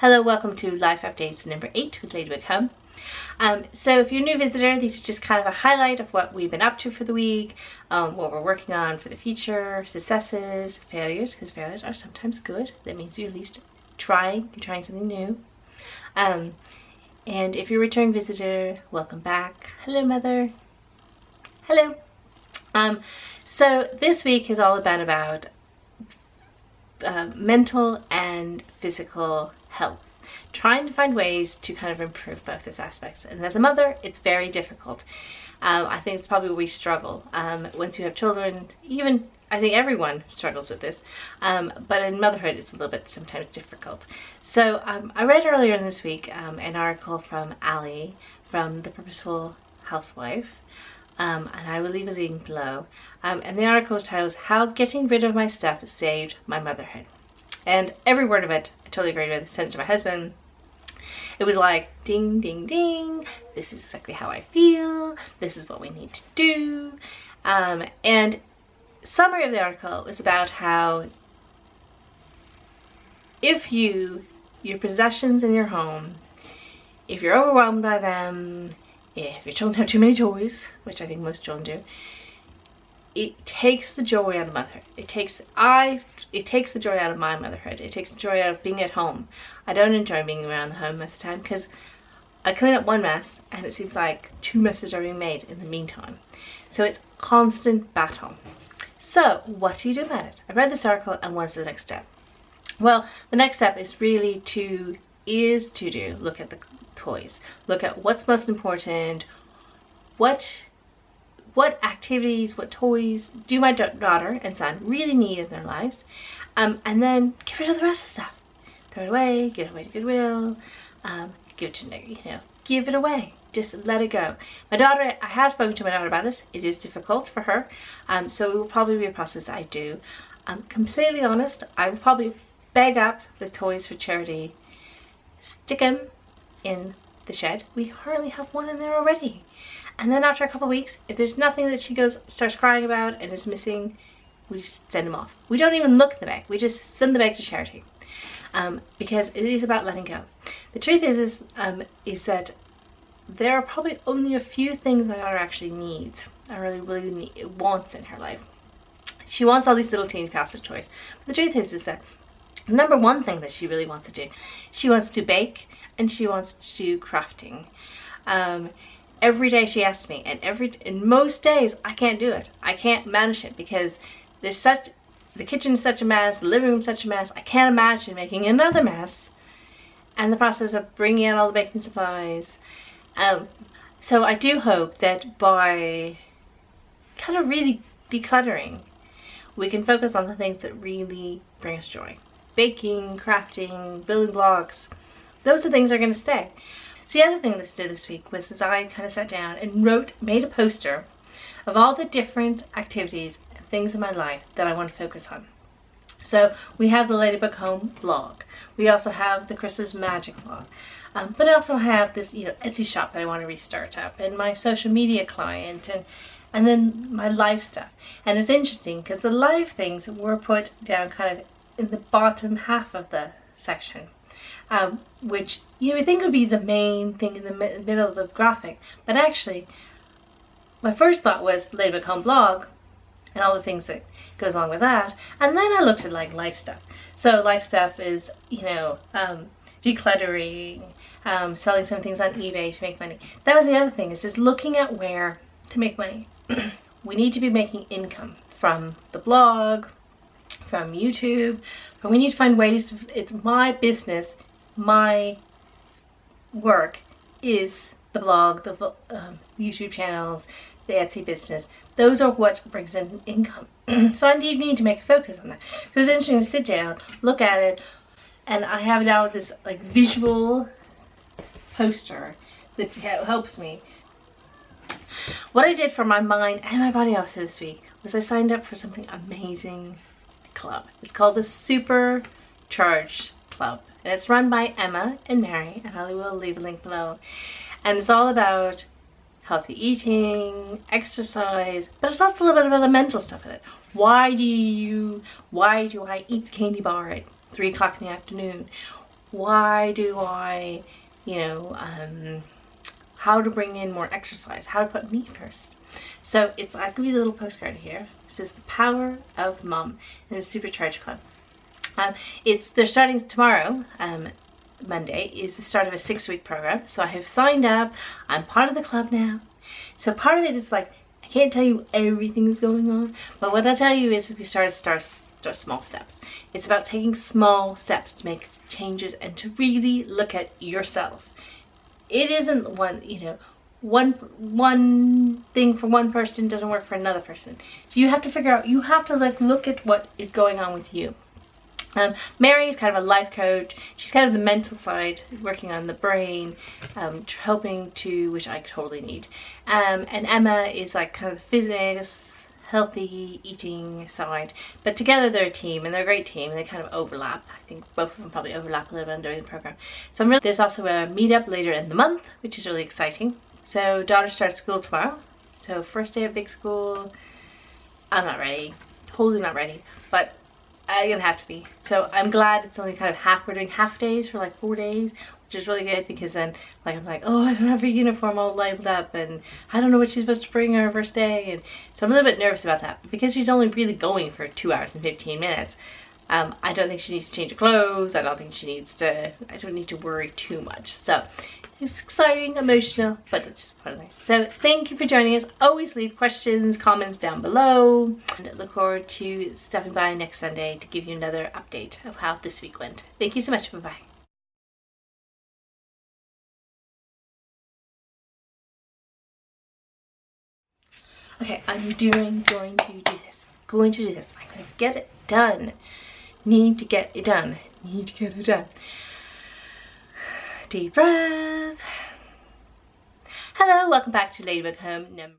Hello, welcome to Life Updates number 8 with LadyBug Home. So if you're a new visitor, these are just kind of a highlight of what we've been up to for the week, what we're working on for the future, successes, failures, because failures are sometimes good. That means you're at least you're trying something new. And if you're a return visitor, welcome back. Hello, Mother. Hello. So this week is all about mental and physical health, trying to find ways to kind of improve both those aspects. And as a mother, it's very difficult. I think it's probably where we struggle. Once you have children, I think everyone struggles with this, but in motherhood it's a little bit sometimes difficult. So I read earlier in this week an article from Allie from the Purposeful Housewife, and I will leave a link below. And the article was titled, "How Getting Rid of My Stuff Saved My Motherhood." And every word of it, I totally agreed with. I sent it to my husband. It was like, ding, ding, ding. This is exactly how I feel. This is what we need to do. And summary of the article was about how if your possessions in your home, if you're overwhelmed by them, if your children have too many toys, which I think most children do, it takes the joy out of motherhood. It takes the joy out of my motherhood. It takes the joy out of being at home. I don't enjoy being around the home most of the time because I clean up one mess and it seems like 2 messes are being made in the meantime. So it's constant battle. So what do you do about it? I read this article, and what's the next step? Well, the next step is really to look at the toys. Look at what's most important, what activities, what toys do my daughter and son really need in their lives, and then get rid of the rest of the stuff. Throw it away, give it away to Goodwill, give it away. Just let it go. My daughter, I have spoken to my daughter about this. It is difficult for her, so it will probably be a process I do. Completely honest, I will probably bag up the toys for charity, stick them in the shed. We hardly have one in there already. And then after a couple of weeks, if there's nothing that she starts crying about and is missing, we just send them off. We don't even look at the bag. We just send the bag to charity, because it is about letting go. The truth is that there are probably only a few things my daughter actually needs, or really wants in her life. She wants all these little teeny plastic toys. But the truth is that the number one thing that she really wants to do, she wants to bake and she wants to do crafting. Every day she asks me, and most days I can't do it. I can't manage it because the kitchen is such a mess, the living room is such a mess. I can't imagine making another mess, and the process of bringing in all the baking supplies. So I do hope that by kind of really decluttering, we can focus on the things that really bring us joy. Baking, crafting, building blocks, those are things that are going to stay. So the other thing that I did this week was I kind of sat down and made a poster of all the different activities and things in my life that I want to focus on. So we have the LadyBug Home blog. We also have the Christmas Magic blog. But I also have this, Etsy shop that I want to restart up, and my social media client, and then my life stuff. And it's interesting because the live things were put down kind of in the bottom half of the section, which you would think would be the main thing in the middle of the graphic. But actually, my first thought was LadyBug Home blog and all the things that goes along with that. And then I looked at like life stuff. So life stuff is, decluttering, selling some things on eBay to make money. That was the other thing, is just looking at where to make money. We need to be making income from the blog, from YouTube, but we need to find ways it's my business, my work is the blog, the YouTube channels, the Etsy business. Those are what brings in income. So I need to make a focus on that. So it's interesting to sit down, look at it, and I have now this like visual poster that helps me. What I did for my mind and my body also this week was I signed up for something amazing club. It's called the Supercharged Club, and it's run by Emma and Mary, and I will leave a link below. And it's all about healthy eating, exercise, but it's also a little bit about the mental stuff in it. Why do I eat the candy bar at 3 o'clock in the afternoon? why do I, you know, how to bring in more exercise, how to put me first. So it's, I'll give you a little postcard here. It says The Power of Mom in the Supercharged Club. They're starting tomorrow. Monday is the start of a 6-week program. So I have signed up. I'm part of the club now. So part of it is like, I can't tell you everything that's going on, but what I'll tell you is if you start small steps. It's about taking small steps to make changes and to really look at yourself. It isn't one, you know, one thing for one person doesn't work for another person. So you have to figure out, you have to like look at what is going on with you. Mary is kind of a life coach. She's kind of the mental side, working on the brain, helping to, which I totally need. And Emma is like kind of the physics, healthy eating side. But together they're a team, and they're a great team, and they kind of overlap. I think both of them probably overlap a little bit during the program. So there's also a meetup later in the month, which is really exciting. So daughter starts school tomorrow. So first day of big school. I'm not ready, totally not ready, but I'm gonna have to be. So I'm glad it's only kind of we're doing half days for like 4 days, which is really good, because then like I'm like, oh, I don't have her uniform all lined up, and I don't know what she's supposed to bring her first day, and so I'm a little bit nervous about that. But because she's only really going for 2 hours and 15 minutes, I don't think she needs to change her clothes. I don't need to worry too much. So it's exciting, emotional, but it's just part of it. So thank you for joining us. Always leave questions, comments down below. And I look forward to stopping by next Sunday to give you another update of how this week went. Thank you so much. Bye-bye. Okay, I'm going to do this. I'm going to get it done. Need to get it done. Need to get it done. Deep breath. Hello, welcome back to LadyBug Home number